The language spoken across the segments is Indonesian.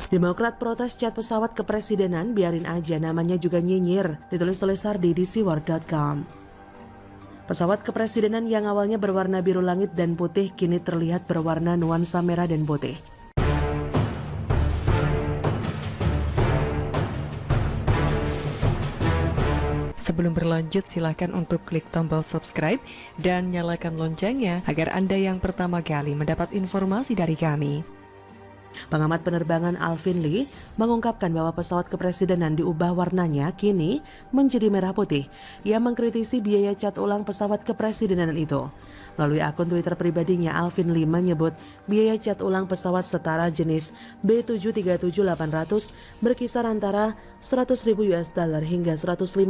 Demokrat protes cat pesawat kepresidenan, biarin aja namanya juga nyinyir, ditulis oleh Sardi di siwar.com. Pesawat kepresidenan yang awalnya berwarna biru langit dan putih kini terlihat berwarna nuansa merah dan putih. Sebelum berlanjut, silakan untuk klik tombol subscribe dan nyalakan loncengnya agar Anda yang pertama kali mendapat informasi dari kami. Pengamat penerbangan Alvin Lee mengungkapkan bahwa pesawat kepresidenan diubah warnanya kini menjadi merah putih. Ia mengkritisi biaya cat ulang pesawat kepresidenan itu. Melalui akun Twitter pribadinya, Alvin Lee menyebut biaya cat ulang pesawat setara jenis B737-800 berkisar antara 100.000 US dollar hingga 150.000.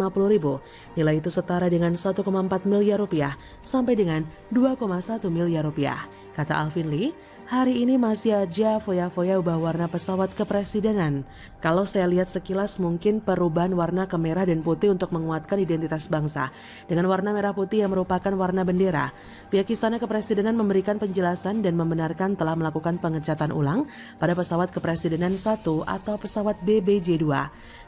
Nilai itu setara dengan 1,4 miliar rupiah sampai dengan 2,1 miliar rupiah. Kata Alvin Lee, hari ini masih aja foya-foya ubah warna pesawat kepresidenan. Kalau saya lihat sekilas mungkin perubahan warna ke merah dan putih untuk menguatkan identitas bangsa. Dengan warna merah putih yang merupakan warna bendera, pihak Istana Kepresidenan memberikan penjelasan dan membenarkan telah melakukan pengecatan ulang pada pesawat kepresidenan 1 atau pesawat BBJ-2.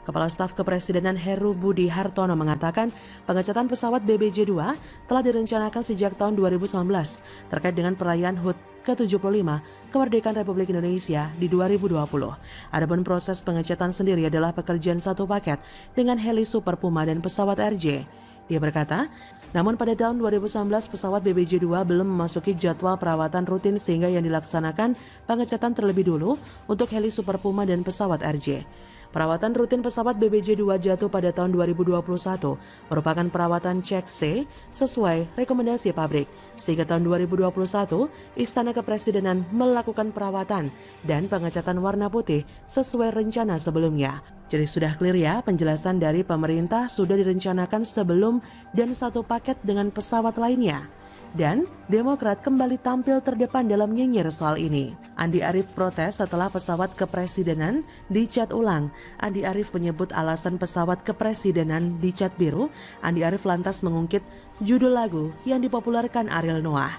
Kepala Staf Kepresidenan Heru Budi Hartono mengatakan pengecatan pesawat BBJ-2 telah direncanakan sejak tahun 2019 terkait dengan perayaan HUT ke-75 kemerdekaan Republik Indonesia di 2020. Adapun proses pengecatan sendiri adalah pekerjaan satu paket dengan heli Super Puma dan pesawat RJ. Dia berkata, namun pada tahun 2019 pesawat BBJ-2 belum memasuki jadwal perawatan rutin sehingga yang dilaksanakan pengecatan terlebih dulu untuk heli Super Puma dan pesawat RJ. Perawatan rutin pesawat BBJ-2 jatuh pada tahun 2021 merupakan perawatan cek C sesuai rekomendasi pabrik. Sehingga tahun 2021, Istana Kepresidenan melakukan perawatan dan pengecatan warna putih sesuai rencana sebelumnya. Jadi sudah clear ya, penjelasan dari pemerintah sudah direncanakan sebelum dan satu paket dengan pesawat lainnya. Dan Demokrat kembali tampil terdepan dalam nyinyir soal ini. Andi Arief protes setelah pesawat kepresidenan dicat ulang. Andi Arief menyebut alasan pesawat kepresidenan dicat biru. Andi Arief lantas mengungkit judul lagu yang dipopulerkan Ariel Noah.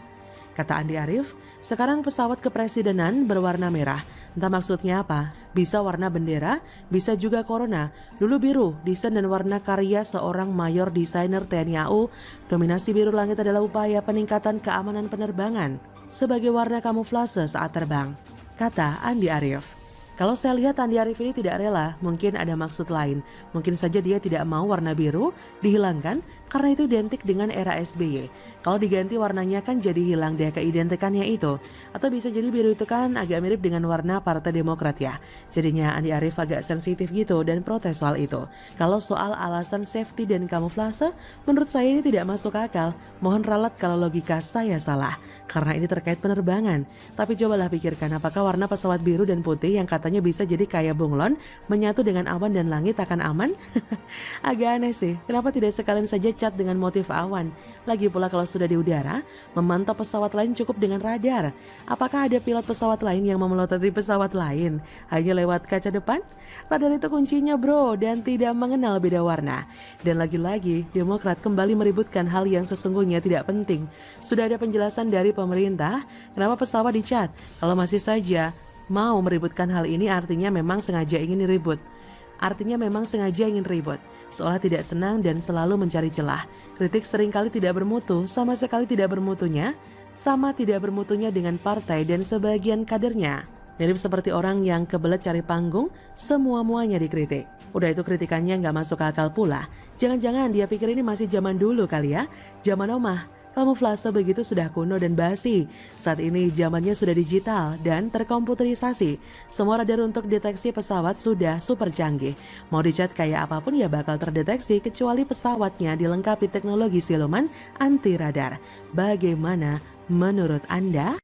Kata Andi Arief, sekarang pesawat kepresidenan berwarna merah. Entah maksudnya apa, bisa warna bendera, bisa juga corona. Dulu biru, desain dan warna karya seorang mayor desainer TNI AU. Dominasi biru langit adalah upaya peningkatan keamanan penerbangan sebagai warna kamuflase saat terbang, kata Andi Arief. Kalau saya lihat Andi Arief ini tidak rela, mungkin ada maksud lain. Mungkin saja dia tidak mau warna biru dihilangkan karena itu identik dengan era SBY. Kalau diganti warnanya kan jadi hilang deh keidentikannya itu. Atau bisa jadi biru itu kan agak mirip dengan warna Partai Demokrat ya. Jadinya Andi Arief agak sensitif gitu dan protes soal itu. Kalau soal alasan safety dan kamuflase, menurut saya ini tidak masuk akal. Mohon ralat kalau logika saya salah, karena ini terkait penerbangan. Tapi cobalah pikirkan apakah warna pesawat biru dan putih yang katanya bisa jadi kayak bunglon menyatu dengan awan dan langit akan aman? Agak aneh sih, kenapa tidak sekalian saja cat dengan motif awan? Lagi pula kalau sudah di udara, memantau pesawat lain cukup dengan radar. Apakah ada pilot pesawat lain yang memelototi pesawat lain hanya lewat kaca depan? Radar itu kuncinya bro, dan tidak mengenal beda warna. Dan lagi-lagi, Demokrat kembali meributkan hal yang sesungguhnya tidak penting. Sudah ada penjelasan dari pemerintah, kenapa pesawat dicat? Kalau masih saja mau meributkan hal ini artinya memang sengaja ingin ribut. Seolah tidak senang dan selalu mencari celah. Kritik seringkali tidak bermutu, sama sekali tidak bermutunya dengan partai dan sebagian kadernya. Mirip seperti orang yang kebelet cari panggung, semua-muanya dikritik. Udah itu kritikannya nggak masuk akal pula. Jangan-jangan dia pikir ini masih zaman dulu kali ya, zaman omah. Kamuflase begitu sudah kuno dan basi. Saat ini zamannya sudah digital dan terkomputerisasi. Semua radar untuk deteksi pesawat sudah super canggih. Mau dicat kayak apapun ya bakal terdeteksi kecuali pesawatnya dilengkapi teknologi siluman anti radar. Bagaimana menurut Anda?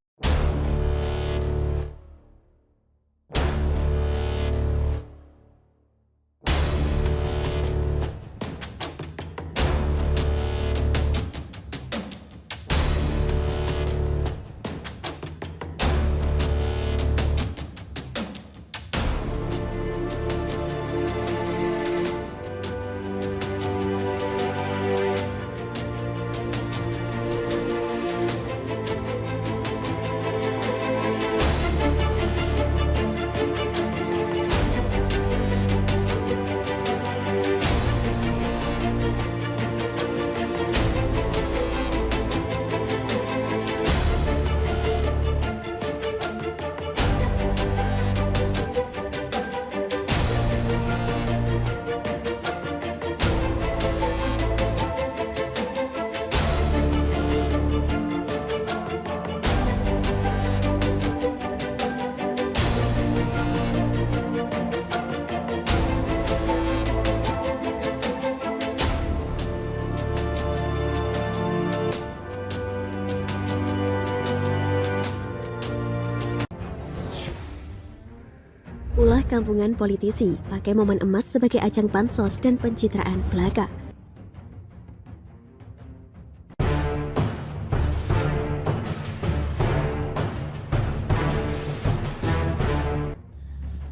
Ulah kampungan politisi pakai momen emas sebagai ajang bansos dan pencitraan belaka.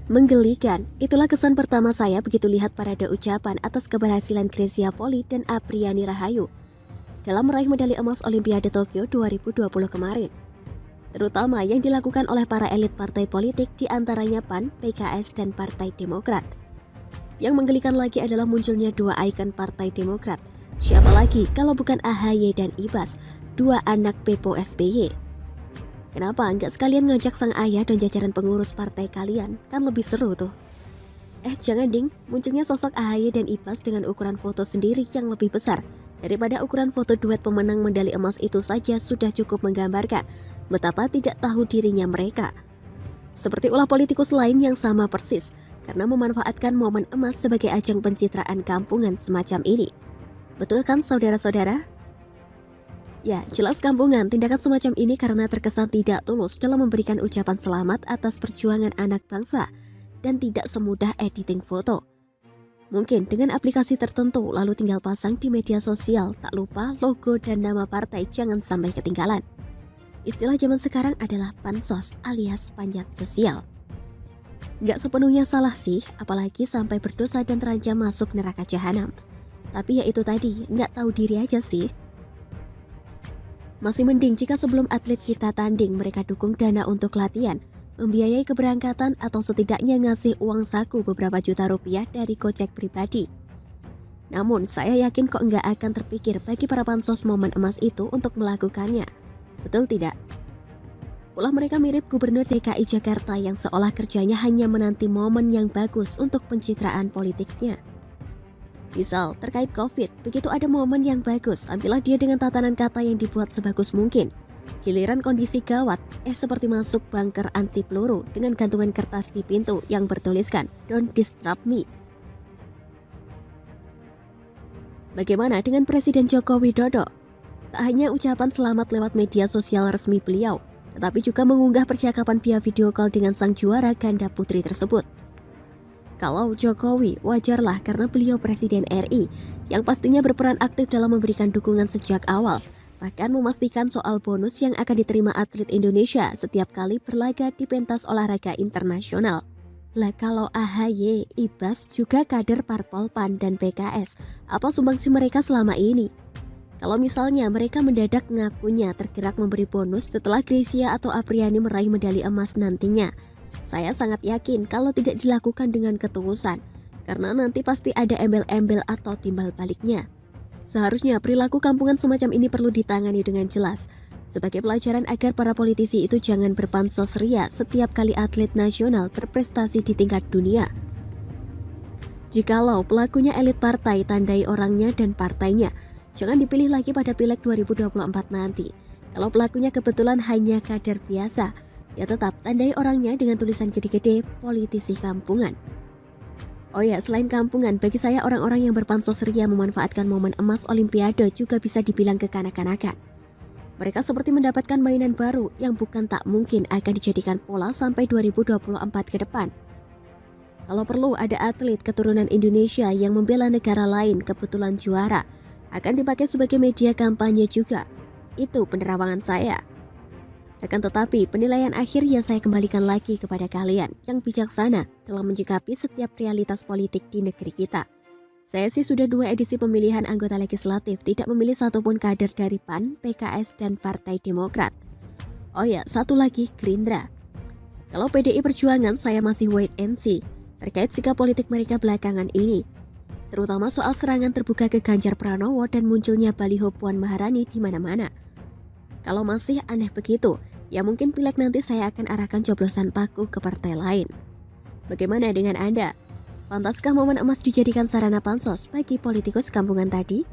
Menggelikan, itulah kesan pertama saya begitu lihat parade ucapan atas keberhasilan Grecia Poli dan Apriani Rahayu dalam meraih medali emas Olimpiade Tokyo 2020 kemarin. Terutama yang dilakukan oleh para elit partai politik di antaranya PAN, PKS, dan Partai Demokrat. Yang menggelikan lagi adalah munculnya dua ikon Partai Demokrat. Siapa lagi kalau bukan AHY dan Ibas, dua anak Pepo SBY. Kenapa nggak sekalian ngajak sang ayah dan jajaran pengurus partai kalian? Kan lebih seru tuh. Jangan ding, munculnya sosok AHY dan Ibas dengan ukuran foto sendiri yang lebih besar daripada ukuran foto duet pemenang medali emas itu saja sudah cukup menggambarkan betapa tidak tahu dirinya mereka. Seperti ulah politikus lain yang sama persis karena memanfaatkan momen emas sebagai ajang pencitraan kampungan semacam ini. Betul kan saudara-saudara? Ya, jelas kampungan tindakan semacam ini karena terkesan tidak tulus dalam memberikan ucapan selamat atas perjuangan anak bangsa dan tidak semudah editing foto. Mungkin dengan aplikasi tertentu lalu tinggal pasang di media sosial, tak lupa logo dan nama partai jangan sampai ketinggalan. Istilah zaman sekarang adalah pansos alias panjat sosial. Nggak sepenuhnya salah sih, apalagi sampai berdosa dan terancam masuk neraka jahanam. Tapi ya itu tadi, nggak tahu diri aja sih. Masih mending jika sebelum atlet kita tanding mereka dukung dana untuk latihan, membiayai keberangkatan atau setidaknya ngasih uang saku beberapa juta rupiah dari gocek pribadi. Namun saya yakin kok nggak akan terpikir bagi para pansos momen emas itu untuk melakukannya. Betul tidak? Ulah mereka mirip Gubernur DKI Jakarta yang seolah kerjanya hanya menanti momen yang bagus untuk pencitraan politiknya. Misal terkait COVID, begitu ada momen yang bagus, ambillah dia dengan tatanan kata yang dibuat sebagus mungkin. Giliran kondisi gawat, seperti masuk bunker anti peluru dengan gantungan kertas di pintu yang bertuliskan "Don't disturb me". Bagaimana dengan Presiden Joko Widodo? Tak hanya ucapan selamat lewat media sosial resmi beliau, tetapi juga mengunggah percakapan via video call dengan sang juara ganda putri tersebut. Kalau Jokowi, wajarlah karena beliau Presiden RI yang pastinya berperan aktif dalam memberikan dukungan sejak awal, bahkan memastikan soal bonus yang akan diterima atlet Indonesia setiap kali berlaga di pentas olahraga internasional. Lah kalau AHY, Ibas juga kader Parpol PAN dan PKS, apa sumbangsi mereka selama ini? Kalau misalnya mereka mendadak ngakunya tergerak memberi bonus setelah Grecia atau Apriani meraih medali emas nantinya, saya sangat yakin kalau tidak dilakukan dengan ketulusan, karena nanti pasti ada embel-embel atau timbal baliknya. Seharusnya perilaku kampungan semacam ini perlu ditangani dengan jelas, sebagai pelajaran agar para politisi itu jangan berpansos ria setiap kali atlet nasional berprestasi di tingkat dunia. Jikalau pelakunya elit partai, tandai orangnya dan partainya, jangan dipilih lagi pada Pileg 2024 nanti. Kalau pelakunya kebetulan hanya kader biasa, ya tetap tandai orangnya dengan tulisan gede-gede politisi kampungan. Oh ya, selain kampungan, bagi saya orang-orang yang berpansos ria memanfaatkan momen emas Olimpiade juga bisa dibilang kekanak-kanakan. Mereka seperti mendapatkan mainan baru yang bukan tak mungkin akan dijadikan pola sampai 2024 ke depan. Kalau perlu ada atlet keturunan Indonesia yang membela negara lain kebetulan juara, akan dipakai sebagai media kampanye juga. Itu penerawangan saya. Akan tetapi, penilaian akhir yang saya kembalikan lagi kepada kalian yang bijaksana dalam menyikapi setiap realitas politik di negeri kita. Saya sih sudah 2 edisi pemilihan anggota legislatif tidak memilih satupun kader dari PAN, PKS, dan Partai Demokrat. Oh ya, satu lagi, Gerindra. Kalau PDI Perjuangan saya masih wait and see terkait sikap politik mereka belakangan ini, terutama soal serangan terbuka ke Ganjar Pranowo dan munculnya baliho Puan Maharani di mana-mana. Kalau masih aneh begitu, ya mungkin Pileg nanti saya akan arahkan coblosan paku ke partai lain. Bagaimana dengan Anda? Pantaskah momen emas dijadikan sarana pansos bagi politikus kampungan tadi?